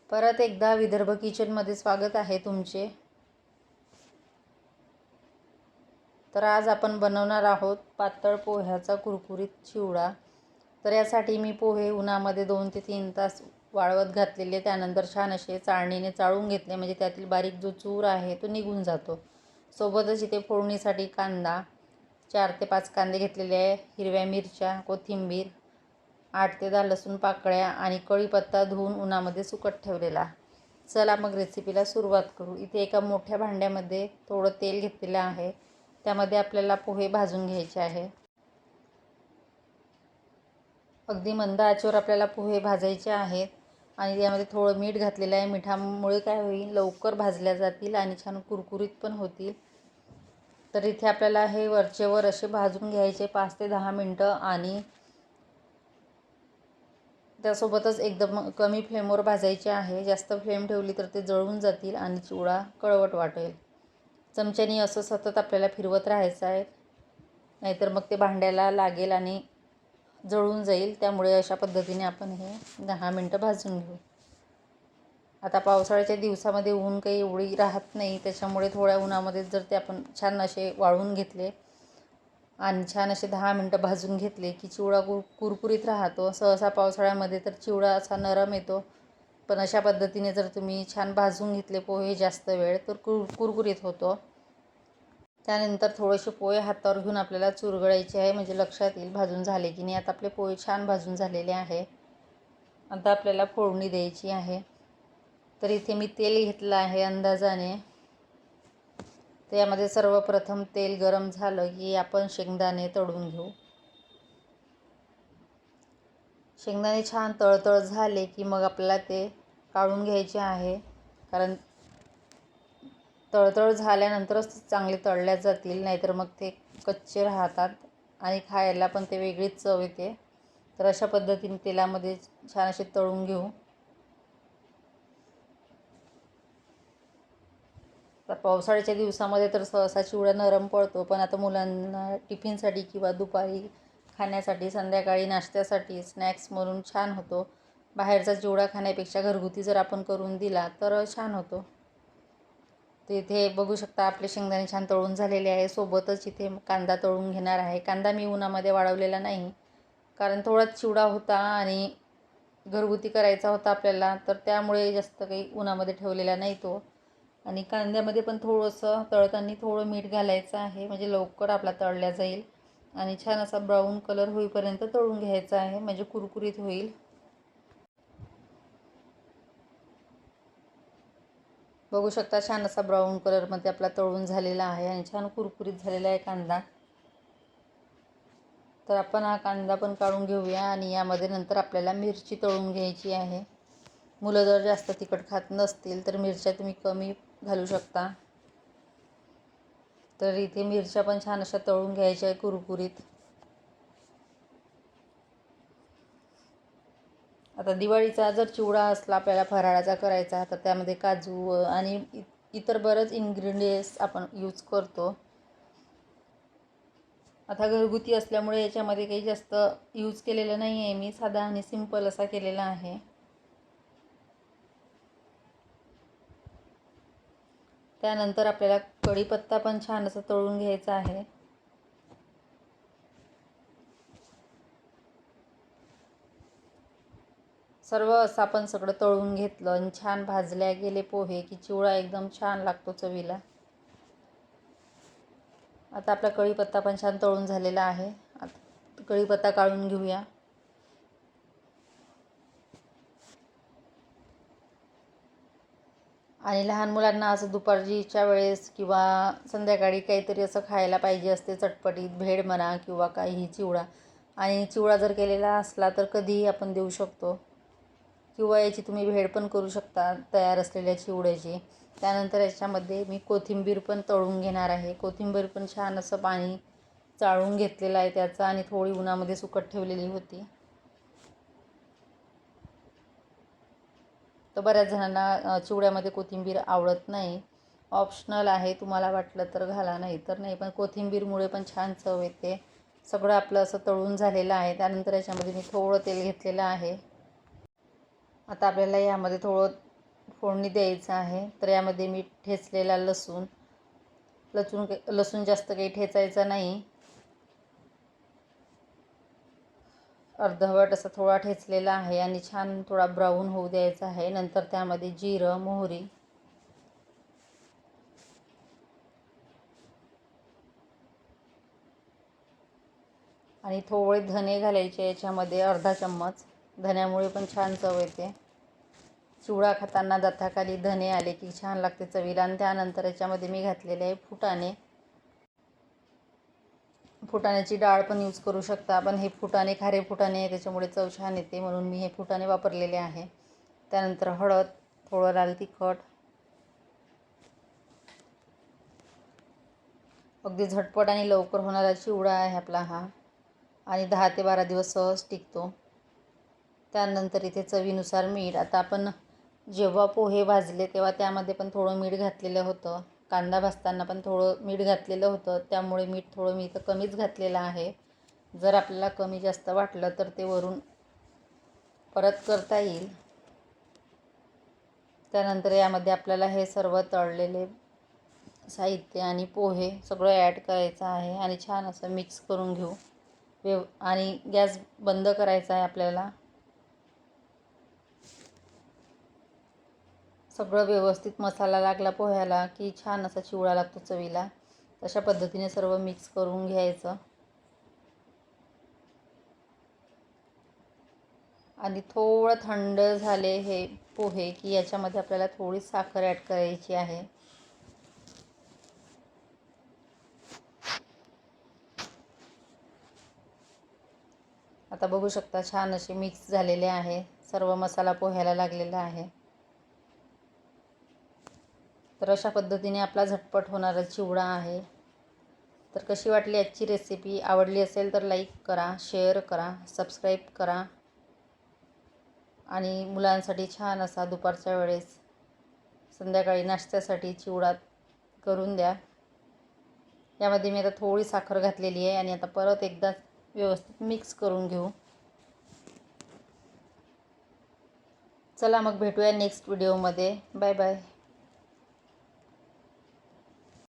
परत एकदा विदर्भ किचनमध्ये स्वागत आहे तुमचे। तर आज आपण बनवणार आहोत पातळ पोह्याचा कुरकुरीत चिवडा। तर यासाठी मी पोहे उन्हामध्ये 2 ते 3 तास वाळवत घातलेले, त्यानंतर छान असे चाळणीने चाळून घेतले, म्हणजे त्यातील बारीक जो चूर आहे तो निघून जातो। सोबतच इथे फोडणीसाठी कांदा 4 ते 5 कांदे घेतलेले आहे, हिरव्या मिरच्या, कोथिंबीर, 8 ते 10 लसूण पाकळ्या आणि कढीपत्ता धुवून उन्हामध्ये सुकत ठेवलेला। चला मग रेसिपीला सुरुवात करू। इथे एका मोठ्या भांड्यामध्ये थोडं तेल घेतलेलं आहे, त्यामध्ये आपल्याला पोहे भाजून घ्यायचे आहे। अगदी मंद आचेवर आपल्याला पोहे भाजायचे आहेत आणि यामध्ये थोडं मीठ घातलेलं आहे। मिठामुळे काय होईल, लवकर भाजल्या जातील आणि छान कुरकुरीत पण होतील। तर इथे आपल्याला हे वरचेवर असे भाजून घ्यायचे 5 ते 10 मिनटं आणि त्यासोबतच एकदम कमी फ्लेमवर भाजायचे आहे। जास्त फ्लेम ठेवली तर ते जळून जातील आणि चिवडा कडवट वाटेल। चमच्याने असं सतत आपल्याला फिरवत राहायचं आहे, नाहीतर मग ते भांड्याला लागेल आणि जळून जाईल। त्यामुळे अशा पद्धतीने आपण हे 10 मिनटं भाजून घेऊ। आता पावसाळ्याच्या दिवसामध्ये ऊन काही एवढी राहत नाही, त्याच्यामुळे थोड्या उन्हामध्ये जर ते आपण छान असे वाळून घेतले आणि छान असे 10 मिनटं भाजून घेतले की चिवडा कुरकुरीत राहतो। सहसा पावसाळ्यामध्ये तर चिवडा असा नरम येतो, पण अशा पद्धतीने जर तुम्ही छान भाजून घेतले पोहे जास्त वेळ तर कुरकुरीत होतो। त्यानंतर थोडेसे पोहे हातावर घेऊन आपल्याला चुरगळायचे आहे, म्हणजे लक्षात येईल भाजून झाले की नाही। आता आपले पोहे छान भाजून झालेले आहे। आता आपल्याला फोडणी द्यायची आहे। तर इथे मी तेल घेतलं आहे अंदाजाने। त्यामध्ये सर्वप्रथम तेल गरम झालं की आपण शेंगदाणे तळून घेऊ। शेंगदाणे छान तळतळ झाले की मग आपल्याला ते काढून घ्यायचे आहे, कारण तळतळ झाल्यानंतरच चांगले तळल्या जातील, नाहीतर मग ते कच्चे राहतात आणि खायला पण ते वेगळीच चव येते। तर अशा पद्धतीने तेलामध्ये छान असे तळून घेऊ। तर पावसाळ्याच्या दिवसामध्ये तर सहसा चिवडा नरम पडतो, पण आता मुलांना टिफिनसाठी किंवा दुपारी खाण्यासाठी, संध्याकाळी नाश्त्यासाठी स्नॅक्स म्हणून छान होतो। बाहेरचा चिवडा खाण्यापेक्षा घरगुती जर आपण करून दिला तर छान होतो। तर इथे बघू शकता आपले शेंगदाणे छान तळून झालेले आहे। सोबतच इथे कांदा तळून घेणार आहे। कांदा मी उन्हामध्ये वाळवलेला नाही, कारण थोडाच चिवडा होता आणि घरगुती करायचा होता आपल्याला, तर त्यामुळे जास्त काही उन्हामध्ये ठेवलेला नाही तो। आणि कांद्यामध्ये पण थोडंसं तळताना थोडं मीठ घालायचं आहे, म्हणजे लवकर आपला तळल्या जाईल आणि छान असा ब्राऊन कलर होईपर्यंत तळून घ्यायचा आहे, म्हणजे कुरकुरीत होईल। बघू शकता छान असा ब्राऊन कलरमध्ये आपला तळून झालेला आहे आणि छान कुरकुरीत झालेला आहे कांदा। तर आपण हा कांदा पण काढून घेऊया आणि यामध्ये नंतर आपल्याला मिरची तळून घ्यायची आहे। मुलं जर जास्त तिखट खात नसतील तर मिरच्या तुम्ही कमी घालू शकता। तर इथे मिरच्या पण छान अशा तळून घ्यायच्या आहे कुरकुरीत। आता दिवाळीचा जर चिवडा असला आपल्याला फराळाचा करायचा, तर त्यामध्ये काजू आणि इतर बरेच इन्ग्रेडियंट्स आपण यूज करतो। आता घरगुती असल्यामुळे याच्यामध्ये काही जास्त यूज केलेलं नाही आहे, मी साधा आणि सिंपल असा केलेला आहे। त्यानंतर आपल्याला कढीपत्ता पण छान असं तळून घ्यायचा आहे। सर्व असं आपण सगळं तळून घेतलं आणि छान भाजल्या गेले पोहे की चिवडा एकदम छान लागतो चवीला। आता आपला कढीपत्ता पण छान तळून झालेला आहे। आता कढीपत्ता काढून घेऊया। आणि लहान मुलांना असं दुपारच्या वेळेस किंवा संध्याकाळी काहीतरी असं खायला पाहिजे असते, चटपटीत भेळ म्हणा किंवा काही चिवडा। आणि चिवडा जर केलेला असला तर कधीही आपण देऊ शकतो, किंवा याची तुम्ही भेळ पण करू शकता तयार असलेल्या चिवड्याची। त्यानंतर याच्यामध्ये मी कोथिंबीर पण तळून घेणार आहे। कोथिंबीर पण छान असं पाणी चाळून घेतलेलं आहे त्याचं आणि थोडी उन्हामध्ये सुकत ठेवलेली होती। तर बऱ्याच जणांना चिवड्यामध्ये कोथिंबीर आवडत नाही, ऑप्शनल आहे, तुम्हाला वाटलं तर घाला, नाही तर नाही, पण कोथिंबीरमुळे पण छान चव येते। सगळं आपलं असं तळून झालेलं आहे। त्यानंतर याच्यामध्ये मी थोडं तेल घेतलेलं आहे। आता आपल्याला यामध्ये थोडं फोडणी द्यायचं आहे. तर यामध्ये मी ठेचलेला लसूण जास्त काही ठेचायचा नाही, अर्धवट असा थोडा ठेचलेला आहे आणि छान थोडा ब्राऊन होऊ द्यायचा आहे. नंतर त्यामध्ये जिरं, मोहरी आणि थोडे धने घालायचे याच्यामध्ये, अर्धा चम्मच. धन्यामुळे पण छान चव येते. चिवडा खाताना दाताखाली धने आले की छान लागते चवीला. आणि त्यानंतर याच्यामध्ये मी घातलेले आहे फुटाण्याची डाळ पण यूज करू शकता आपण. हे फुटाणे खारे फुटाणे आहे, त्याच्यामुळे चव छान येते, म्हणून मी हे फुटाणे वापरलेले आहे. त्यानंतर हळद, थोडं लाल तिखट. अगदी झटपट आणि लवकर होणारा चिवडा आहे आपला हा, आणि 10 ते 12 दिवस सहज टिकतो. त्यानंतर इथे चवीनुसार मीठ. आता आपण जेव्हा पोहे भाजले तेव्हा त्यामध्ये पण थोडं मीठ घातलेलं होतं. कांदा भाजताना पण थोडं मीठ घातलेलं होतं, त्यामुळे मीठ थोडं मी इथं कमीच घातलेलं आहे. जर आपल्याला कमी जास्त वाटलं तर ते वरून परत करता येईल. त्यानंतर यामध्ये आपल्याला हे सर्व तळलेले साहित्य आणि पोहे सगळं ॲड करायचं आहे आणि छान असं मिक्स करून घेऊ. आणि गॅस बंद करायचा आहे आपल्याला. सगळं व्यवस्थित मसाला लागला पोह्याला की छान असा चिवडा लागतो चवीला. तशा पद्धतीने सर्व मिक्स करून घ्यायचं. आणि थोडं थंड झाले हे पोहे की याच्यामध्ये आपल्याला थोडी साखर ॲड करायची आहे. आता बघू शकता छान असे मिक्स झालेले आहे. सर्व मसाला पोह्याला लागलेला आहे. तर अशा पद्धतीने आपला झटपट होणारा चिवडा आहे. तर कशी वाटली आजची रेसिपी? आवडली असेल तर लाईक करा, शेअर करा, सबस्क्राईब करा. आणि मुलांसाठी छान असा दुपारच्या वेळेस, संध्याकाळी नाश्त्यासाठी चिवडा करून द्या. यामध्ये मी आता थोडी साखर घातलेली आहे आणि आता परत एकदा व्यवस्थित मिक्स करून घेऊ. चला मग भेटूया नेक्स्ट व्हिडिओमध्ये. Bye bye.